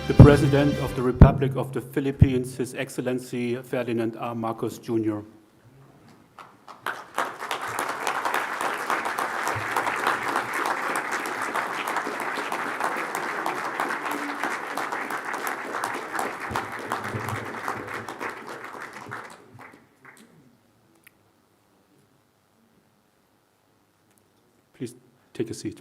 the President of the Republic of the Philippines, His Excellency Ferdinand R. Marcos Jr. Please take a seat.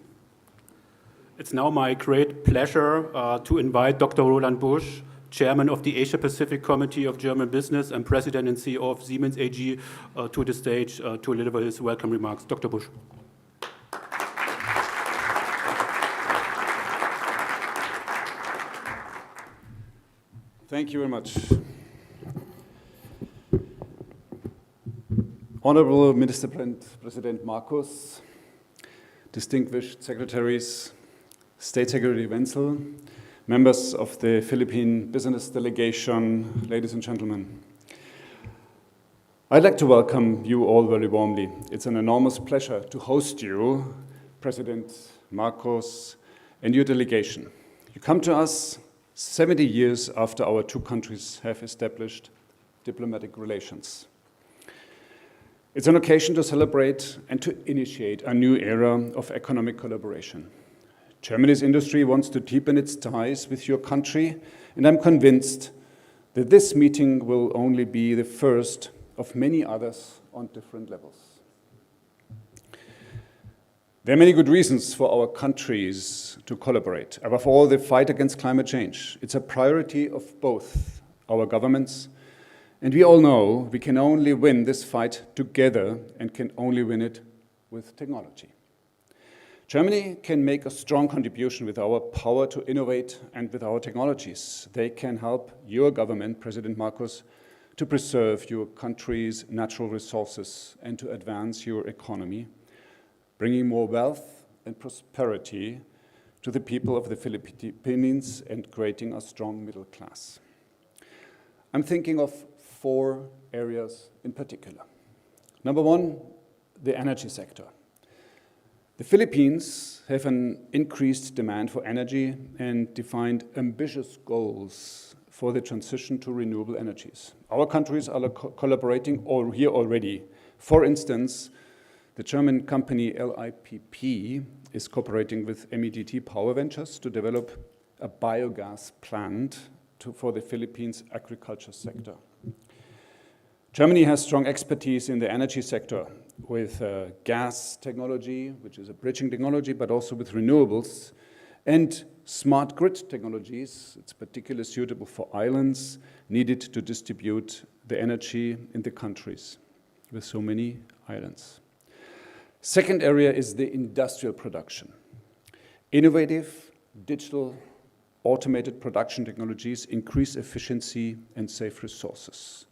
It's now my great pleasure to invite Dr. Roland Bush, Chairman of the Asia-Pacific Committee of German Business and President and CEO of Siemens AG, to the stage to deliver his welcome remarks. Dr. Bush. Thank you very much. Honorable Minister President Marcos, distinguished secretaries, State Secretary Wenzel, members of the Philippine Business Delegation, ladies and gentlemen. I'd like to welcome you all very warmly. It's an enormous pleasure to host you, President Marcos, and your delegation. You come to us 70 years after our two countries have established diplomatic relations. It's an occasion to celebrate and to initiate a new era of economic collaboration. Germany's industry wants to deepen its ties with your country, and I'm convinced that this meeting will only be the first of many others on different levels. There are many good reasons for our countries to collaborate. Above all, the fight against climate change. It's a priority of both our governments, and we all know we can only win this fight together and can only win it with technology. Germany can make a strong contribution with our power to innovate and with our technologies. They can help your government, President Marcos, to preserve your country's natural resources and to advance your economy, bringing more wealth and prosperity to the people of the Philippines and creating a strong middle class. I'm thinking of 4 areas in particular. Number 1, the energy sector. The Philippines have an increased demand for energy and defined ambitious goals for the transition to renewable energies. Our countries are collaborating here already. For instance, the German company LIPP is cooperating with MEDT Power Ventures to develop a biogas plant for the Philippines agriculture sector. Germany has strong expertise in the energy sector with gas technology, which is a bridging technology, but also with renewables, and smart grid technologies. It's particularly suitable for islands needed to distribute the energy in the countries with so many islands. Second area is the industrial production. Innovative, digital, automated production technologies increase efficiency and save resources.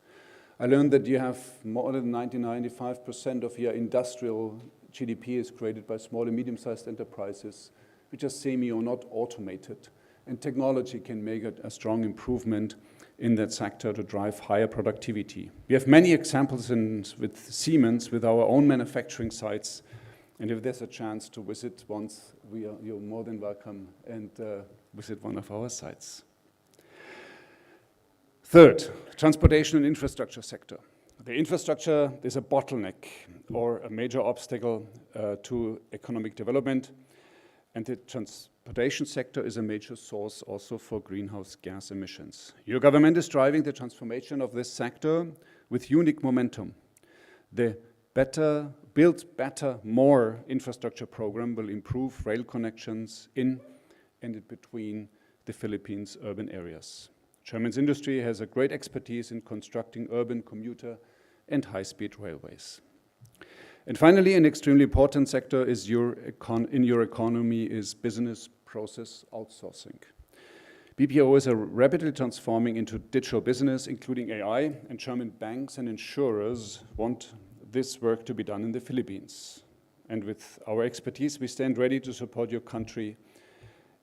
I learned that you have more than 95% of your industrial GDP is created by small and medium-sized enterprises, which are semi or not automated. And technology can make a strong improvement in that sector to drive higher productivity. We have many examples with Siemens, with our own manufacturing sites. And if there's a chance to visit once, you're more than welcome and visit one of our sites. Third, transportation and infrastructure sector. The infrastructure is a bottleneck or a major obstacle to economic development, and the transportation sector is a major source also for greenhouse gas emissions. Your government is driving the transformation of this sector with unique momentum. The Build Better, More infrastructure program will improve rail connections in and in between the Philippines' urban areas. German's industry has a great expertise in constructing urban commuter and high-speed railways. And finally, an extremely important sector is in your economy is business process outsourcing. BPO is rapidly transforming into digital business, including AI, and German banks and insurers want this work to be done in the Philippines. And with our expertise, we stand ready to support your country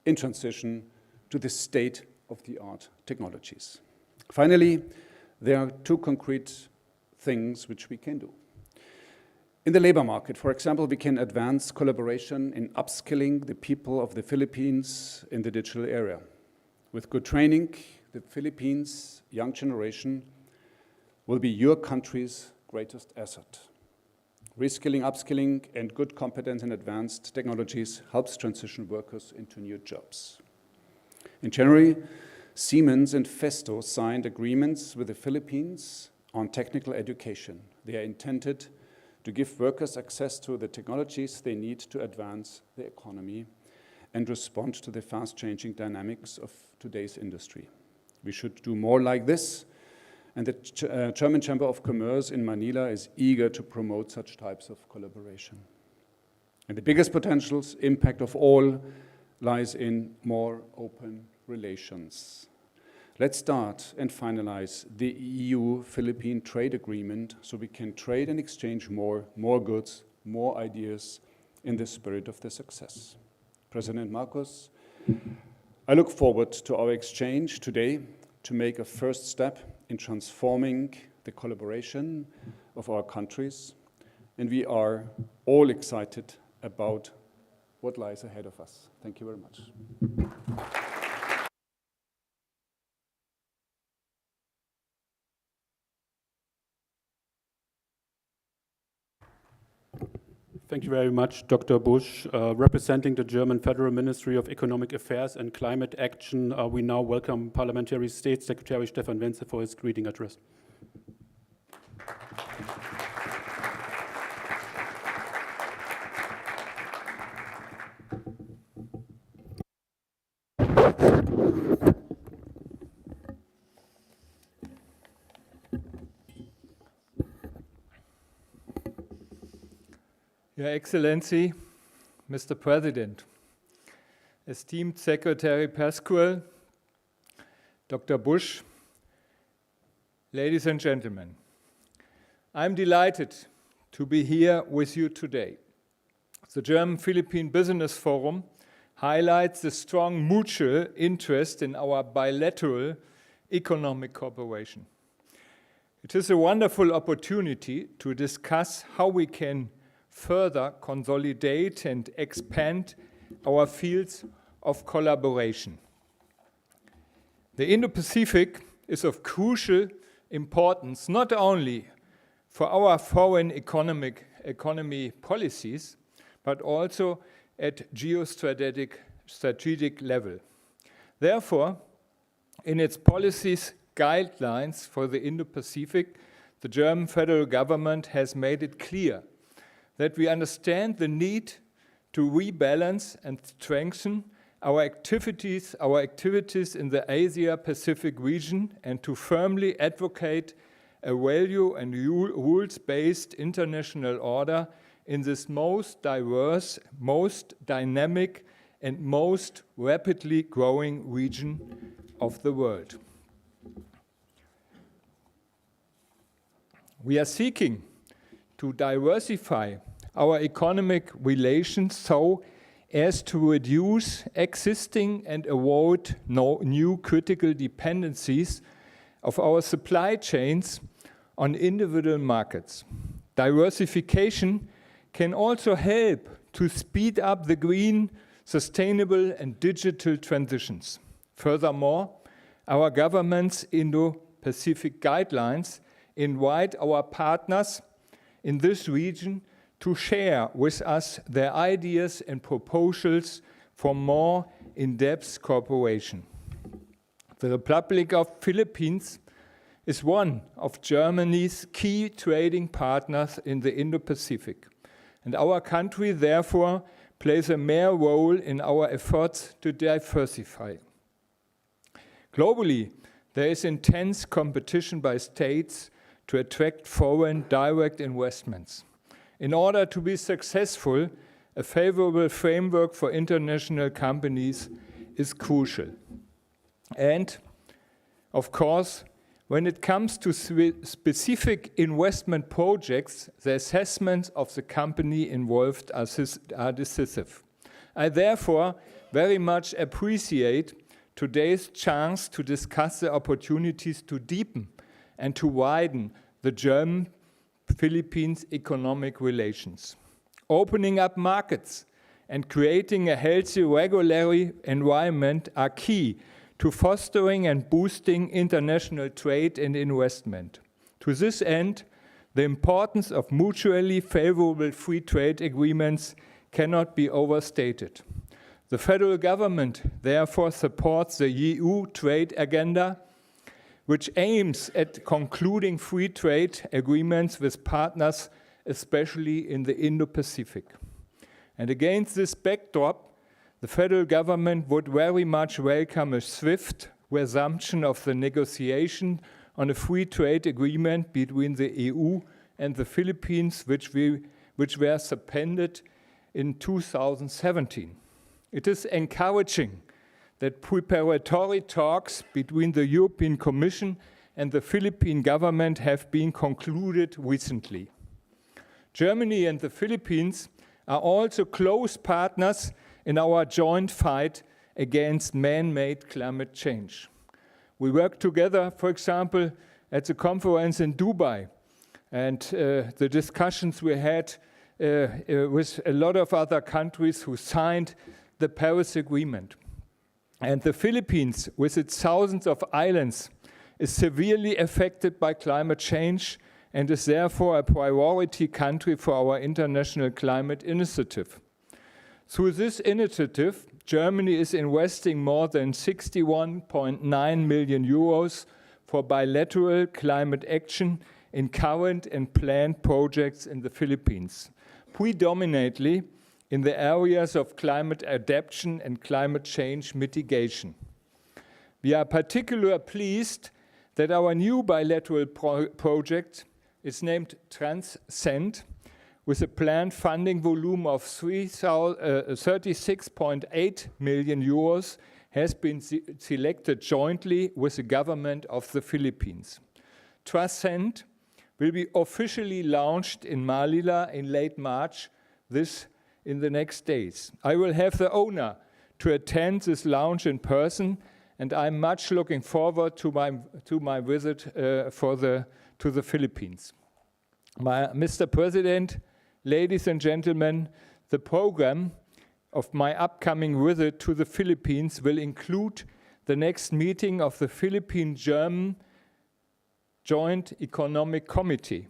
in transition to the state-of-the-art technologies. Finally, there are 2 concrete things which we can do. In the labor market, for example, we can advance collaboration in upskilling the people of the Philippines in the digital area. With good training, the Philippines' young generation will be your country's greatest asset. Reskilling, upskilling, and good competence in advanced technologies helps transition workers into new jobs. In January, Siemens and Festo signed agreements with the Philippines on technical education. They are intended to give workers access to the technologies they need to advance the economy and respond to the fast-changing dynamics of today's industry. We should do more like this, and the German Chamber of Commerce in Manila is eager to promote such types of collaboration. And the biggest potential impact of all lies in more open relations. Let's start and finalize the EU-Philippine trade agreement so we can trade and exchange more goods, more ideas in the spirit of the success. President Marcos, I look forward to our exchange today to make a first step in transforming the collaboration of our countries, and we are all excited about what lies ahead of us. Thank you very much. Thank you very much, Dr. Bush. Representing the German Federal Ministry of Economic Affairs and Climate Action, we now welcome Parliamentary State Secretary Stefan Wenzel for his greeting address. Your Excellency, Mr. President, esteemed Secretary Pascual, Dr. Bush, ladies and gentlemen, I'm delighted to be here with you today. The German-Philippine Business Forum highlights the strong mutual interest in our bilateral economic cooperation. It is a wonderful opportunity to discuss how we can further consolidate and expand our fields of collaboration. The Indo-Pacific is of crucial importance not only for our foreign economy policies, but also at strategic level. Therefore, in its policies guidelines for the Indo-Pacific, the German federal government has made it clear that we understand the need to rebalance and strengthen our activities in the Asia-Pacific region and to firmly advocate a value and rules-based international order in this most diverse, most dynamic, and most rapidly growing region of the world. We are seeking to diversify our economic relations so as to reduce existing and avoid new critical dependencies of our supply chains on individual markets. Diversification can also help to speed up the green, sustainable, and digital transitions. Furthermore, our government's Indo-Pacific guidelines invite our partners in this region to share with us their ideas and proposals for more in-depth cooperation. The Republic of Philippines is one of Germany's key trading partners in the Indo-Pacific, and our country therefore plays a major role in our efforts to diversify. Globally, there is intense competition by states to attract foreign direct investments. In order to be successful, a favorable framework for international companies is crucial. And, of course, when it comes to specific investment projects, the assessments of the company involved are decisive. I therefore very much appreciate today's chance to discuss the opportunities to deepen and to widen the German-Philippines economic relations. Opening up markets and creating a healthy regulatory environment are key to fostering and boosting international trade and investment. To this end, the importance of mutually favorable free trade agreements cannot be overstated. The federal government therefore supports the EU trade agenda, which aims at concluding free trade agreements with partners, especially in the Indo-Pacific. And against this backdrop, the federal government would very much welcome a swift resumption of the negotiation on a free trade agreement between the EU and the Philippines, which were suspended in 2017. It is encouraging that preparatory talks between the European Commission and the Philippine government have been concluded recently. Germany and the Philippines are also close partners in our joint fight against man-made climate change. We work together, for example, at the conference in Dubai, and the discussions we had with a lot of other countries who signed the Paris Agreement. And the Philippines, with its thousands of islands, is severely affected by climate change and is therefore a priority country for our international climate initiative. Through this initiative, Germany is investing more than 61.9 million euros for bilateral climate action in current and planned projects in the Philippines, predominantly in the areas of climate adaptation and climate change mitigation. We are particularly pleased that our new bilateral project is named Transcend, with a planned funding volume of 36.8 million euros, has been selected jointly with the government of the Philippines. Transcend will be officially launched in Manila in late March, in the next days. I will have the honor to attend this launch in person, and I'm much looking forward to my visit to the Philippines. Mr. President, ladies and gentlemen, the program of my upcoming visit to the Philippines will include the next meeting of the Philippine-German Joint Economic Committee.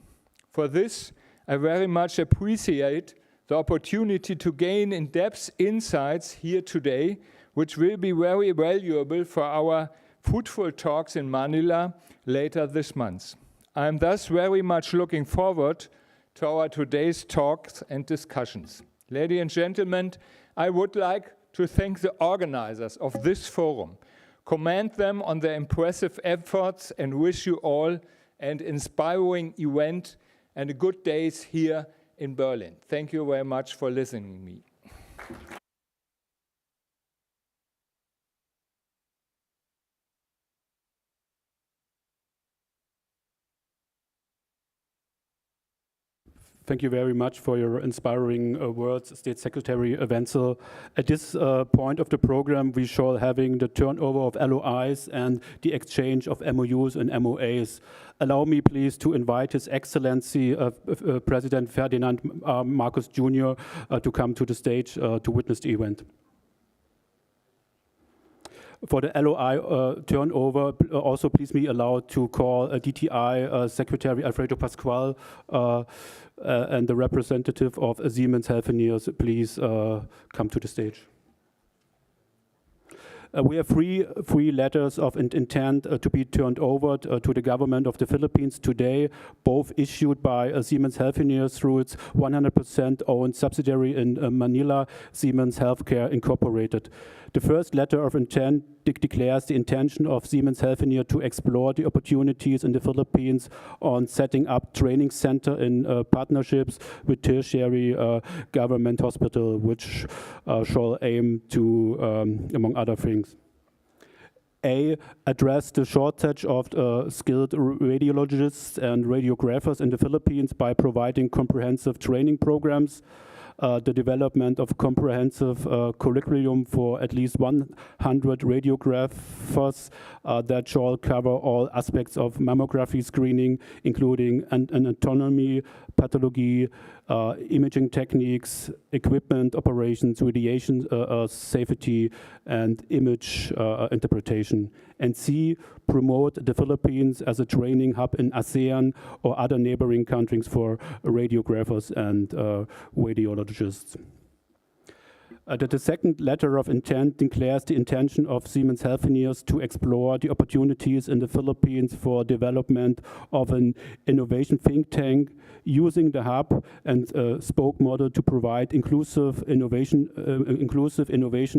For this, I very much appreciate the opportunity to gain in-depth insights here today, which will be very valuable for our fruitful talks in Manila later this month. I am thus very much looking forward to our today's talks and discussions. Ladies and gentlemen, I would like to thank the organizers of this forum, commend them on their impressive efforts, and wish you all an inspiring event and a good days here in Berlin. Thank you very much for listening to me. Thank you very much for your inspiring words, State Secretary Wenzel. At this point of the program, we shall having the turnover of LOIs and the exchange of MOUs and MOAs. Allow me, please, to invite His Excellency President Ferdinand R. Marcos Jr. To come to the stage to witness the event. For the LOI turnover, also please be allowed to call DTI Secretary Alfredo Pascual and the representative of Siemens Healthineers, please come to the stage. We have three letters of intent to be turned over to the government of the Philippines today, both issued by Siemens Healthineers through its 100% owned subsidiary in Manila, Siemens Healthcare Incorporated. The first letter of intent declares the intention of Siemens Healthineers to explore the opportunities in the Philippines on setting up training center in partnerships with tertiary government hospital, which shall aim to, among other things, address the shortage of skilled radiologists and radiographers in the Philippines by providing comprehensive training programs, the development of comprehensive curriculum for at least 100 radiographers that shall cover all aspects of mammography screening, including anatomy, pathology, imaging techniques, equipment operations, radiation safety, and image interpretation. And C, promote the Philippines as a training hub in ASEAN or other neighboring countries for radiographers and radiologists. That the second letter of intent declares the intention of Siemens Healthineers to explore the opportunities in the Philippines for development of an innovation think tank using the hub and spoke model to provide inclusive innovation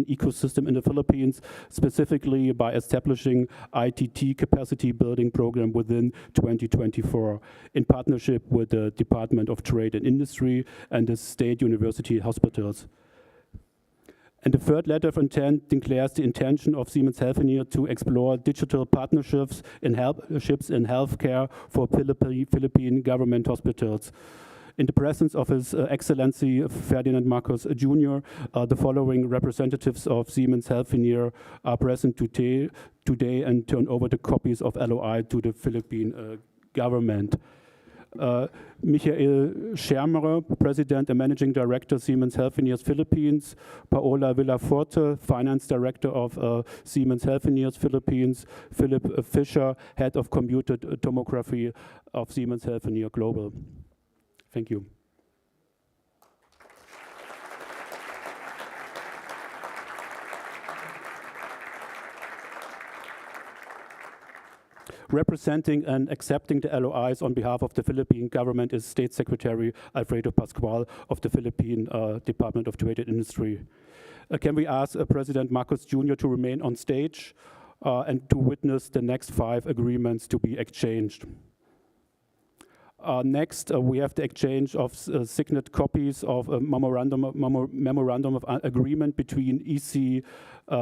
ecosystem in the Philippines, specifically by establishing ITT capacity building program within 2024 in partnership with the Department of Trade and Industry and the State University Hospitals. And the third letter of intent declares the intention of Siemens Healthineers to explore digital partnerships in healthcare for Philippine government hospitals. In the presence of His Excellency Ferdinand Marcos Jr., the following representatives of Siemens Healthineers are present today and turn over the copies of LOI to the Philippine government. Michael Schermer, President and Managing Director, Siemens Healthineers Philippines. Paola Villaforte, Finance Director of Siemens Healthineers Philippines. Philip Fischer, Head of Computed Tomography of Siemens Healthineers Global. Thank you. Representing and accepting the LOIs on behalf of the Philippine government is State Secretary Alfredo Pascual of the Philippine Department of Trade and Industry. Can we ask President Marcos Jr. to remain on stage and to witness the next 5 agreements to be exchanged? Next, we have the exchange of signed copies of a Memorandum of Agreement between EC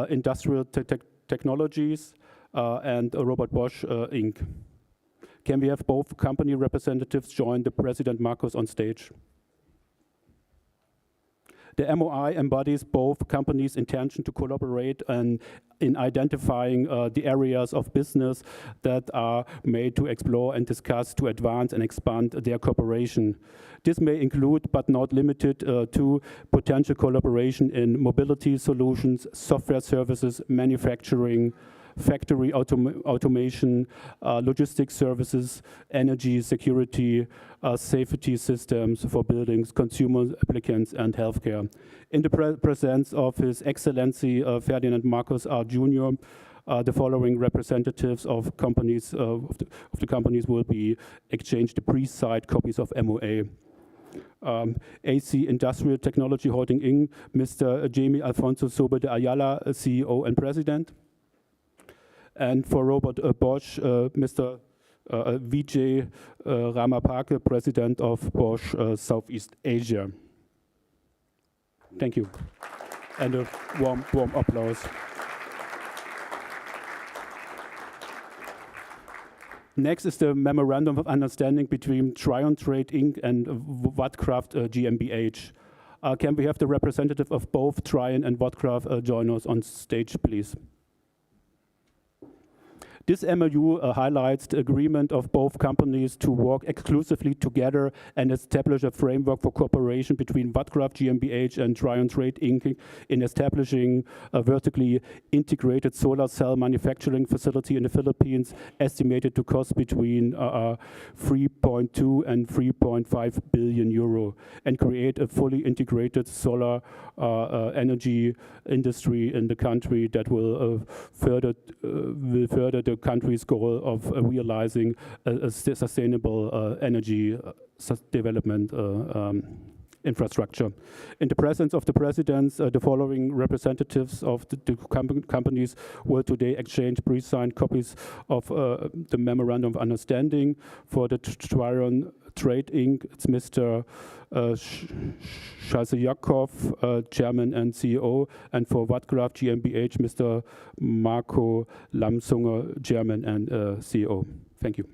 Industrial Technologies and Robert Bosch Inc. Can we have both company representatives join the President Marcos on stage? The MOI embodies both companies' intention to collaborate in identifying the areas of business that are made to explore and discuss to advance and expand their cooperation. This may include, but not limited to, potential collaboration in mobility solutions, software services, manufacturing, factory automation, logistics services, energy security, safety systems for buildings, consumer applicants, and healthcare. In the presence of His Excellency Ferdinand Marcos R. Jr., the following representatives of companies of the companies will be exchanged the pre-signed copies of MOA. AC Industrial Technology Holding Inc., Mr. Jamie Alfonso Sobe de Ayala, CEO and President. And for Robert Bosch, Mr. Vijay Ramapake, President of Bosch Southeast Asia. Thank you. And a warm applause. Next is the Memorandum of Understanding between Trion Trade Inc. and Wattkraft GmbH. Can we have the representative of both Trion and Wattkraft join us on stage, please? This MOU highlights the agreement of both companies to work exclusively together and establish a framework for cooperation between Wattkraft GmbH and Trion Trade Inc. in establishing a vertically integrated solar cell manufacturing facility in the Philippines, estimated to cost between 3.2 and 3.5 billion euro, and create a fully integrated solar energy industry in the country that will further the country's goal of realizing a sustainable energy development infrastructure. In the presence of the presidents, the following representatives of the companies will today exchange pre-signed copies of the Memorandum of Understanding. For the Trion Trade Inc., it's Mr. Shazayakov, Chairman and CEO, and for Wattkraft GmbH, Mr. Marco Lamsunger, Chairman and CEO. Thank you.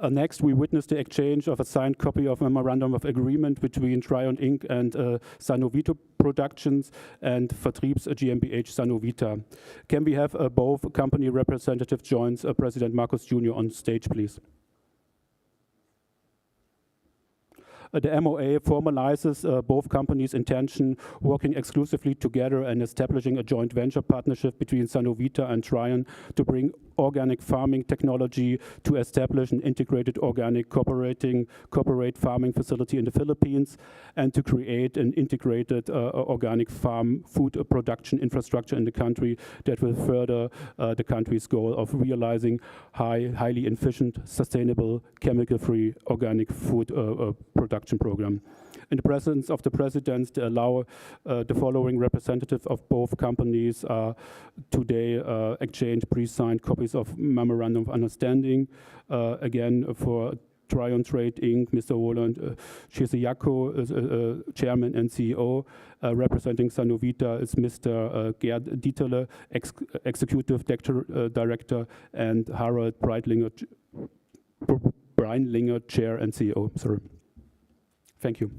Next, we witnessed the exchange of a signed copy of Memorandum of Agreement between Trion Inc. and Sanovito Productions and Vertriebs GmbH Sanovita. Can we have both company representatives join President Marcos Jr. on stage, please? The MOA formalizes both companies' intention working exclusively together and establishing a joint venture partnership between Sanovita and Trion to bring organic farming technology to establish an integrated organic corporate farming facility in the Philippines and to create an integrated organic farm food production infrastructure in the country that will further the country's goal of realizing highly efficient, sustainable, chemical-free organic food production program. In the presence of the presidents, to allow the following representatives of both companies today exchange pre-signed copies of Memorandum of Understanding. Again, for Trion Trade Inc., Mr. Roland Bush, Chairman and CEO. Representing Sanovita is Mr. Gerd Dieterle, Executive Director, and Harald Breitlinger, Chair and CEO. Sorry. Thank you.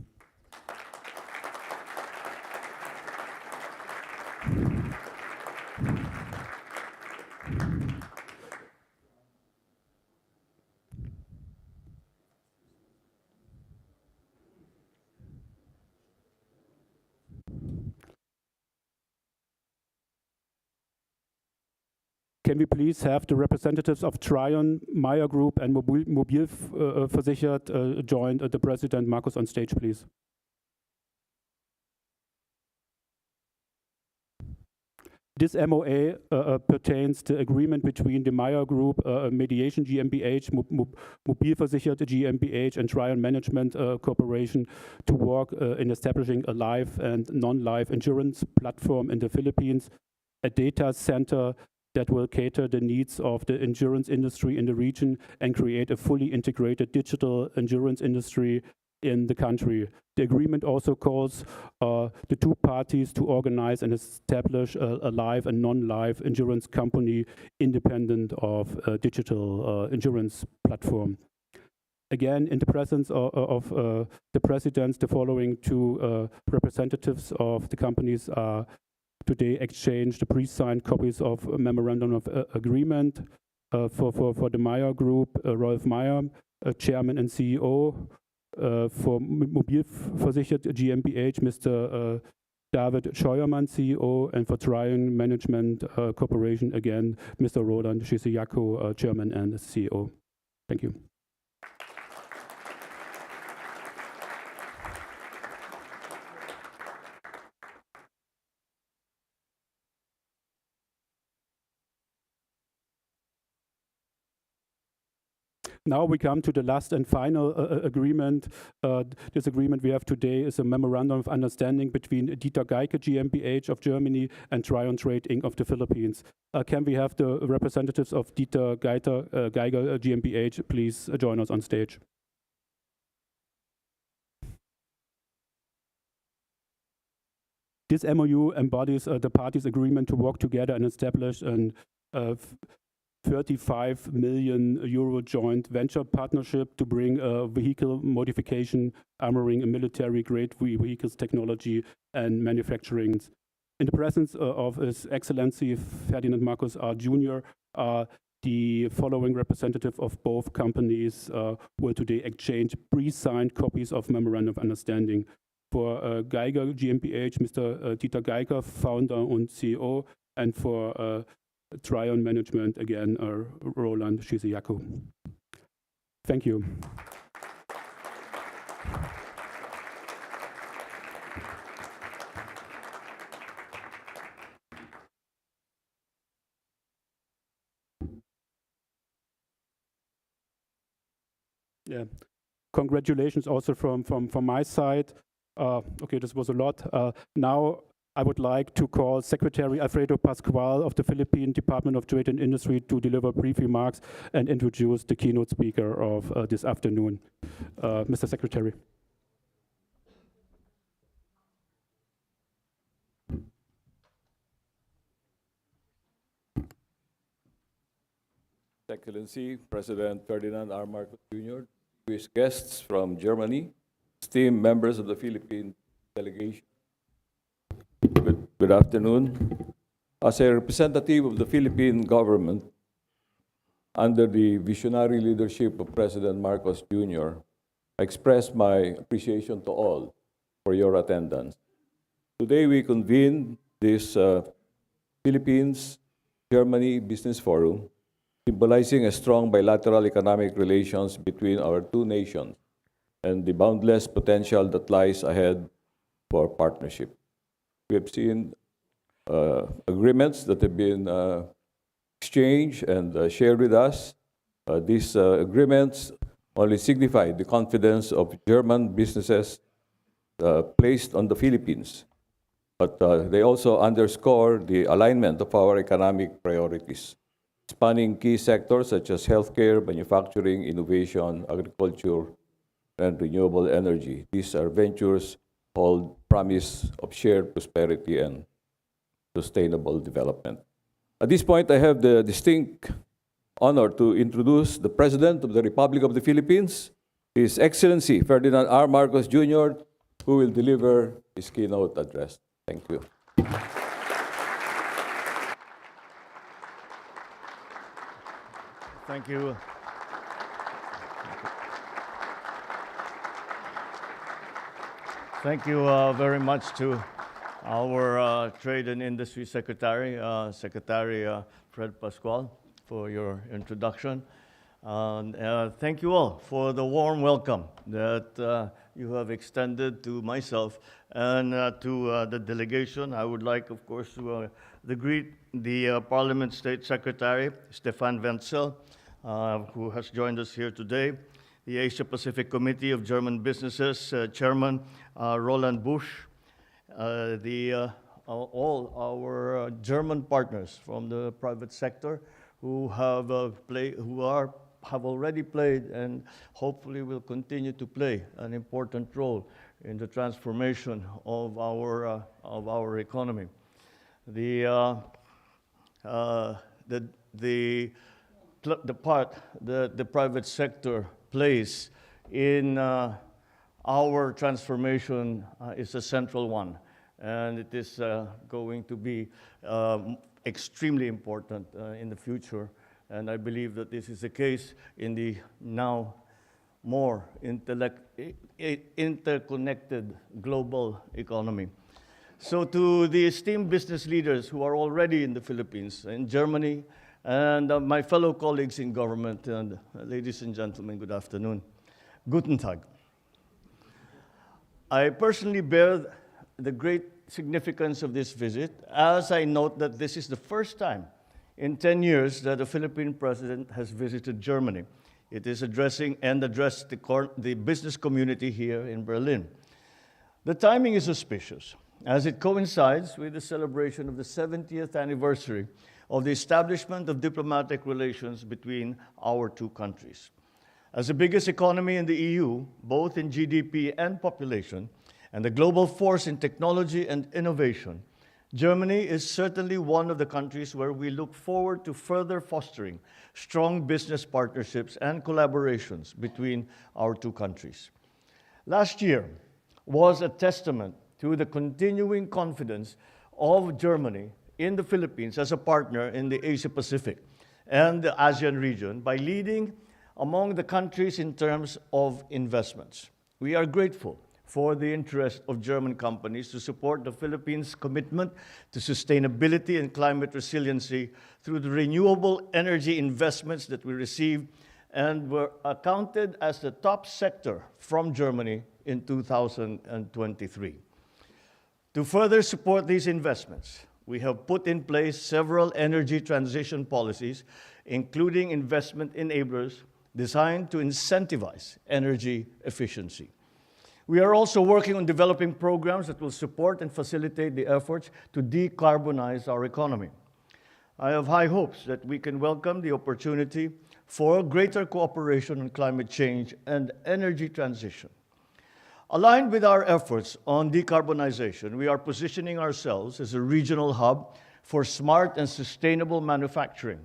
Can we please have the representatives of Trion, Meyer Group, and Mobilversichert join the President Marcos on stage, please? This MOA pertains to agreement between the Meyer Group, Mediation GmbH, Mobilversichert GmbH, and Trion Management Corporation to work in establishing a life and non-life insurance platform in the Philippines, a data center that will cater the needs of the insurance industry in the region and create a fully integrated digital insurance industry in the country. The agreement also calls the two parties to organize and establish a life and non-life insurance company independent of a digital insurance platform. Again, in the presence of the presidents, the following two representatives of the companies are today exchanged the pre-signed copies of a Memorandum of Agreement for the Meyer Group, Rolf Meyer, Chairman and CEO, for Mobilversichert GmbH, Mr. David Scheuermann, CEO, and for Trion Management Corporation, again, Mr. Roland Bush, Chairman and CEO. Thank you. Now we come to the last and final agreement. This agreement we have today is a Memorandum of Understanding between Dieter Geike GmbH of Germany and Trion Trade Inc. of the Philippines. Can we have the representatives of Dieter Geike GmbH please join us on stage? This MOU embodies the parties' agreement to work together and establish an 35 million euro joint venture partnership to bring vehicle modification, armoring, and military-grade vehicles technology and manufacturing. In the presence of His Excellency Ferdinand Marcos R. Jr., the following representative of both companies will today exchange pre-signed copies of Memorandum of Understanding. For Geiger GmbH, Mr. Dieter Geiger, founder and CEO, and for Trion Management, again, Roland Bush. Thank you. Yeah, congratulations also from my side. Okay, this was a lot. Now I would like to call Secretary Alfredo Pascual of the Philippine Department of Trade and Industry to deliver brief remarks and introduce the keynote speaker of this afternoon. Mr. Secretary. Excellency President Ferdinand R. Jr., distinguished guests from Germany, esteemed members of the Philippine delegation. Good afternoon. As a representative of the Philippine government, under the visionary leadership of President Marcos Jr., I express my appreciation to all for your attendance. Today we convene this Philippines-Germany Business Forum, symbolizing a strong bilateral economic relations between our two nations and the boundless potential that lies ahead for partnership. We have seen agreements that have been exchanged and shared with us. These agreements only signify the confidence of German businesses placed on the Philippines, but they also underscore the alignment of our economic priorities, spanning key sectors such as healthcare, manufacturing, innovation, agriculture, and renewable energy. These are ventures hold promise of shared prosperity and sustainable development. At this point, I have the distinct honor to introduce the President of the Republic of the Philippines, His Excellency Ferdinand R. Marcos Jr., who will deliver his keynote address. Thank you. Thank you. Thank you very much to our Trade and Industry Secretary, Secretary Fred Pascual, for your introduction. Thank you all for the warm welcome that you have extended to myself and to the delegation. I would like, of course, to greet the Parliament State Secretary, Stefan Wenzel, who has joined us here today, the Asia Pacific Committee of German Businesses, Chairman Roland Bush, all our German partners from the private sector who have already played and hopefully will continue to play an important role in the transformation of our economy. The part that the private sector plays in our transformation is a central one, and it is going to be extremely important in the future. And I believe that this is the case in the now more interconnected global economy. So to the esteemed business leaders who are already in the Philippines, in Germany, and my fellow colleagues in government, and ladies and gentlemen, good afternoon. Guten Tag. I personally bear the great significance of this visit, as I note that this is the first time in 10 years that a Philippine president has visited Germany. It is addressed the business community here in Berlin. The timing is auspicious, as it coincides with the celebration of the 70th anniversary of the establishment of diplomatic relations between our two countries. As the biggest economy in the EU, both in GDP and population, and the global force in technology and innovation, Germany is certainly one of the countries where we look forward to further fostering strong business partnerships and collaborations between our two countries. Last year was a testament to the continuing confidence of Germany in the Philippines as a partner in the Asia-Pacific and the ASEAN region by leading among the countries in terms of investments. We are grateful for the interest of German companies to support the Philippines' commitment to sustainability and climate resiliency through the renewable energy investments that we received and were accounted as the top sector from Germany in 2023. To further support these investments, we have put in place several energy transition policies, including investment enablers designed to incentivize energy efficiency. We are also working on developing programs that will support and facilitate the efforts to decarbonize our economy. I have high hopes that we can welcome the opportunity for greater cooperation on climate change and energy transition. Aligned with our efforts on decarbonization, we are positioning ourselves as a regional hub for smart and sustainable manufacturing.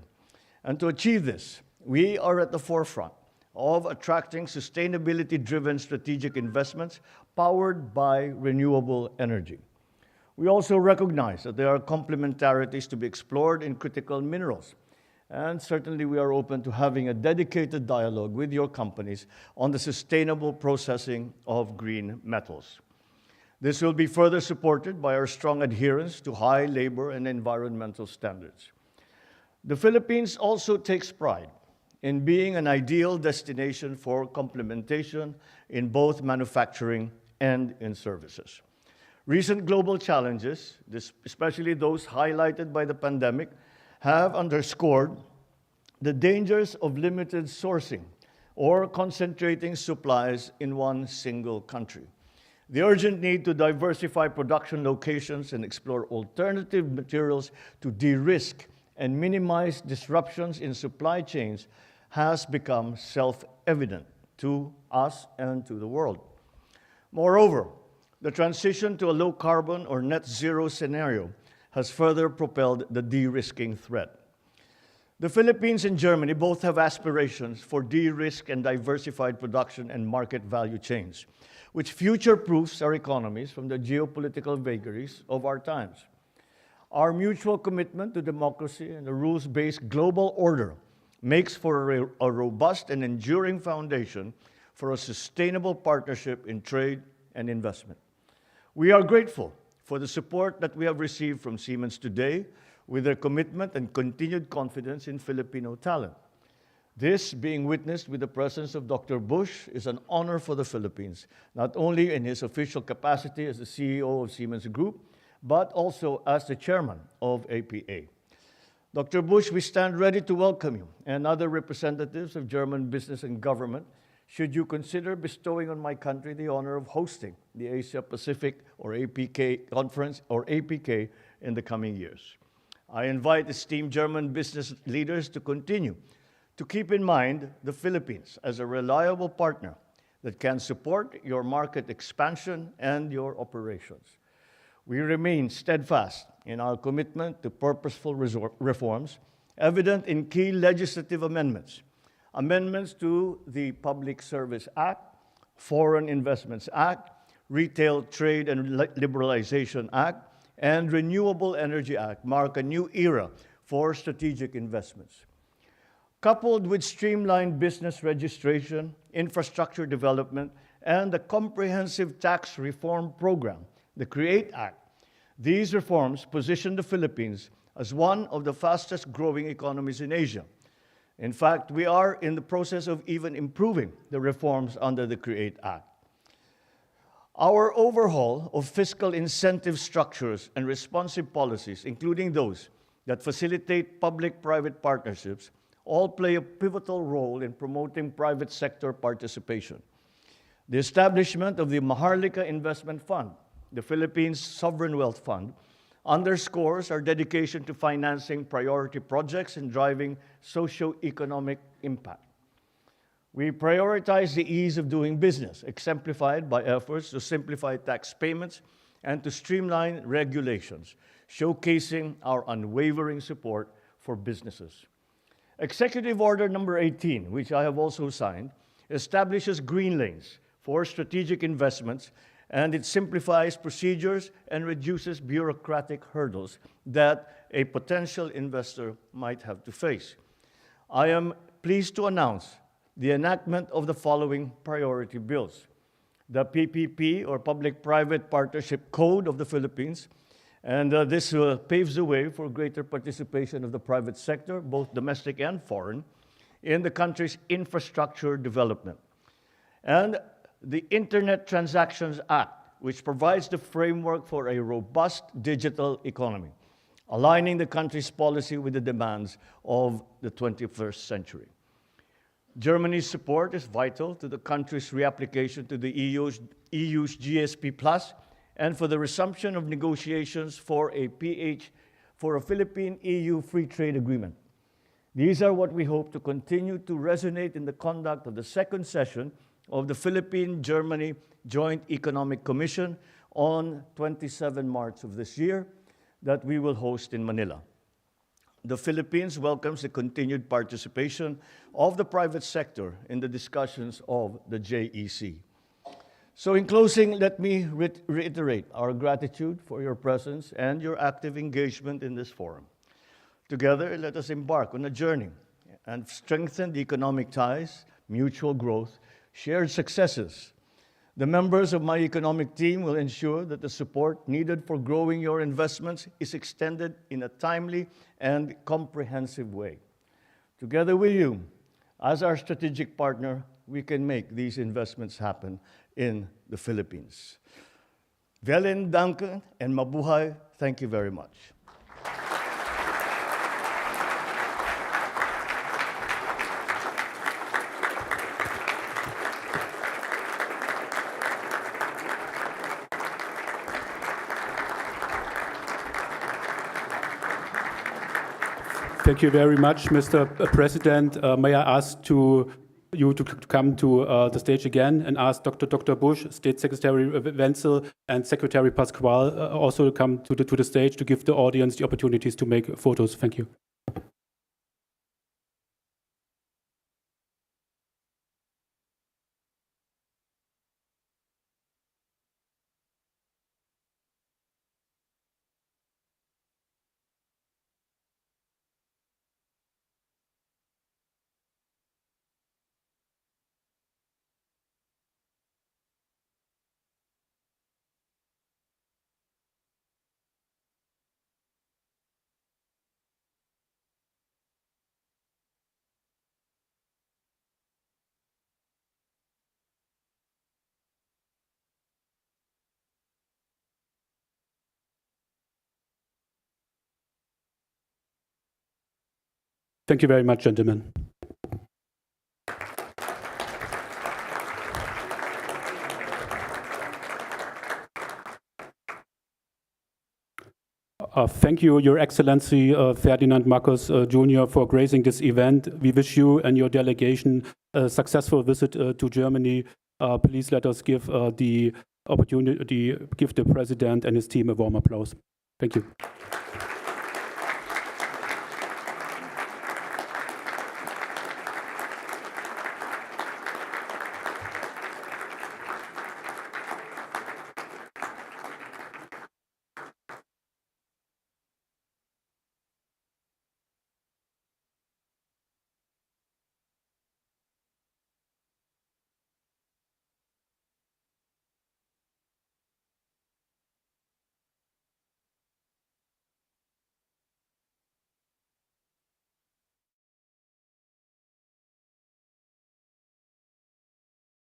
And to achieve this, we are at the forefront of attracting sustainability-driven strategic investments powered by renewable energy. We also recognize that there are complementarities to be explored in critical minerals, and certainly we are open to having a dedicated dialogue with your companies on the sustainable processing of green metals. This will be further supported by our strong adherence to high labor and environmental standards. The Philippines also takes pride in being an ideal destination for complementation in both manufacturing and in services. Recent global challenges, especially those highlighted by the pandemic, have underscored the dangers of limited sourcing or concentrating supplies in one single country. The urgent need to diversify production locations and explore alternative materials to de-risk and minimize disruptions in supply chains has become self-evident to us and to the world. Moreover, the transition to a low-carbon or net zero scenario has further propelled the de-risking threat. The Philippines and Germany both have aspirations for de-risk and diversified production and market value chains, which future-proofs our economies from the geopolitical vagaries of our times. Our mutual commitment to democracy and a rules-based global order makes for a robust and enduring foundation for a sustainable partnership in trade and investment. We are grateful for the support that we have received from Siemens today with their commitment and continued confidence in Filipino talent. This, being witnessed with the presence of Dr. Bush, is an honor for the Philippines, not only in his official capacity as the CEO of Siemens Group, but also as the chairman of APA. Dr. Bush, we stand ready to welcome you and other representatives of German business and government should you consider bestowing on my country the honor of hosting the Asia Pacific or APK conference or APK in the coming years. I invite esteemed German business leaders to continue to keep in mind the Philippines as a reliable partner that can support your market expansion and your operations. We remain steadfast in our commitment to purposeful reforms, evident in key legislative amendments, amendments to the Public Service Act, Foreign Investments Act, Retail Trade and Liberalization Act, and Renewable Energy Act mark a new era for strategic investments. Coupled with streamlined business registration, infrastructure development, and a comprehensive tax reform program, the CREATE Act, these reforms position the Philippines as one of the fastest growing economies in Asia. In fact, we are in the process of even improving the reforms under the CREATE Act. Our overhaul of fiscal incentive structures and responsive policies, including those that facilitate public-private partnerships, all play a pivotal role in promoting private sector participation. The establishment of the Maharlika Investment Fund, the Philippines Sovereign Wealth Fund, underscores our dedication to financing priority projects and driving socio-economic impact. We prioritize the ease of doing business, exemplified by efforts to simplify tax payments and to streamline regulations, showcasing our unwavering support for businesses. Executive Order number 18, which I have also signed, establishes green lanes for strategic investments, and it simplifies procedures and reduces bureaucratic hurdles that a potential investor might have to face. I am pleased to announce the enactment of the following priority bills: the PPP, or Public-Private Partnership Code of the Philippines, and this paves the way for greater participation of the private sector, both domestic and foreign, in the country's infrastructure development. And the Internet Transactions Act, which provides the framework for a robust digital economy, aligning the country's policy with the demands of the 21st century. Germany's support is vital to the country's reapplication to the EU's GSP Plus and for the resumption of negotiations for a Philippine-EU Free Trade Agreement. These are what we hope to continue to resonate in the conduct of the second session of the Philippine-Germany Joint Economic Commission on 27 March of this year that we will host in Manila. the Philippines welcomes the continued participation of the private sector in the discussions of the JEC. So in closing, let me reiterate our gratitude for your presence and your active engagement in this forum. Together, let us embark on a journey and strengthen the economic ties, mutual growth, shared successes. The members of my economic team will ensure that the support needed for growing your investments is extended in a timely and comprehensive way. Together with you, as our strategic partner, we can make these investments happen in the Philippines. Velen danke and mabuhay. Thank you very much. Thank you very much, Mr. President. May I ask you to come to the stage again and ask Dr. Bush, State Secretary Wenzel, and Secretary Pasquale also to come to the stage to give the audience the opportunities to make photos. Thank you. Thank you very much, gentlemen. Thank you, Your Excellency Ferdinand Marcos Jr. for gracing this event. We wish you and your delegation a successful visit to Germany. Please let us give the opportunity, give the President and his team a warm applause. Thank you.